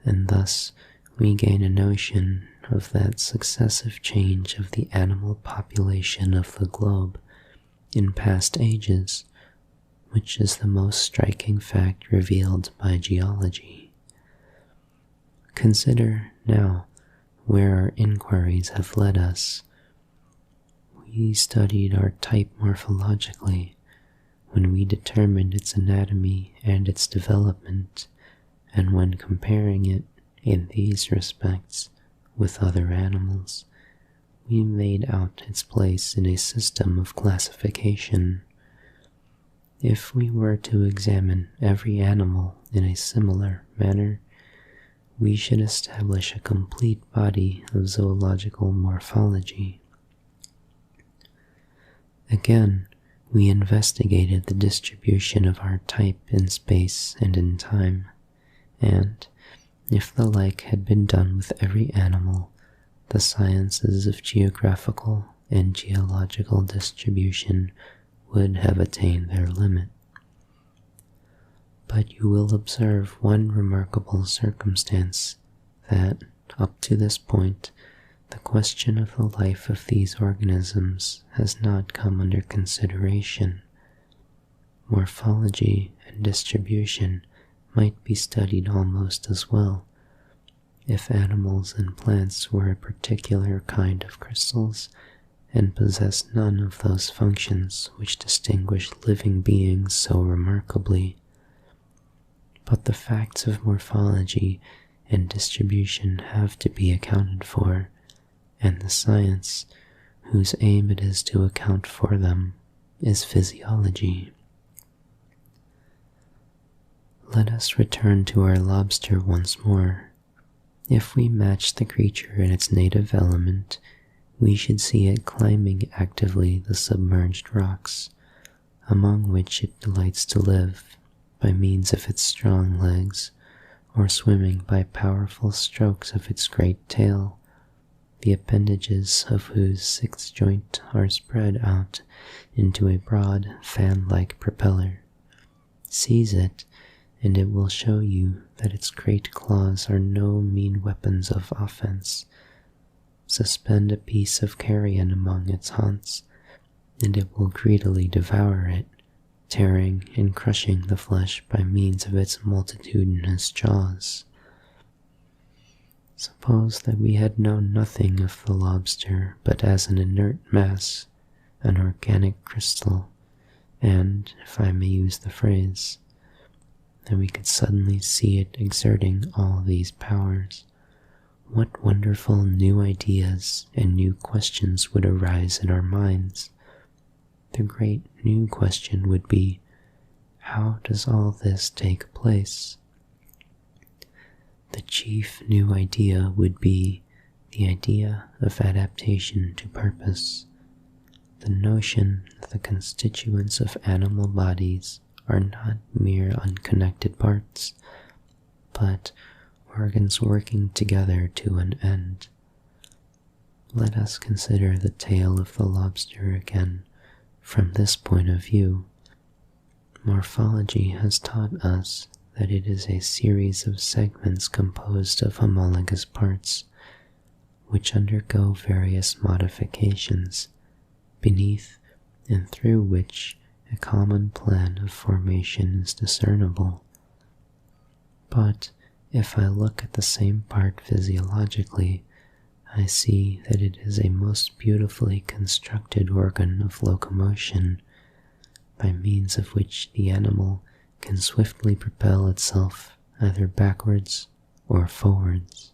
and thus we gain a notion of that successive change of the animal population of the globe in past ages, which is the most striking fact revealed by geology. Consider, now, where our inquiries have led us. We studied our type morphologically when we determined its anatomy and its development, and when comparing it in these respects with other animals, we made out its place in a system of classification. If we were to examine every animal in a similar manner, we should establish a complete body of zoological morphology. Again, we investigated the distribution of our type in space and in time, and, if the like had been done with every animal, the sciences of geographical and geological distribution would have attained their limit. But you will observe one remarkable circumstance, that, up to this point, the question of the life of these organisms has not come under consideration. Morphology and distribution might be studied almost as well, if animals and plants were a particular kind of crystals and possessed none of those functions which distinguish living beings so remarkably. But the facts of morphology and distribution have to be accounted for, and the science, whose aim it is to account for them, is physiology. Let us return to our lobster once more. If we match the creature in its native element, we should see it climbing actively the submerged rocks, among which it delights to live by means of its strong legs, or swimming by powerful strokes of its great tail, the appendages of whose sixth joint are spread out into a broad fan-like propeller. Seize it, and it will show you that its great claws are no mean weapons of offense. Suspend a piece of carrion among its haunts, and it will greedily devour it, tearing and crushing the flesh by means of its multitudinous jaws. Suppose that we had known nothing of the lobster but as an inert mass, an organic crystal, and, if I may use the phrase, that we could suddenly see it exerting all these powers. What wonderful new ideas and new questions would arise in our minds. The great new question would be, how does all this take place? The chief new idea would be the idea of adaptation to purpose, the notion that the constituents of animal bodies are not mere unconnected parts, but organs working together to an end. Let us consider the tail of the lobster again from this point of view. Morphology has taught us that it is a series of segments composed of homologous parts, which undergo various modifications, beneath and through which a common plan of formation is discernible. But if I look at the same part physiologically, I see that it is a most beautifully constructed organ of locomotion, by means of which the animal can swiftly propel itself either backwards or forwards.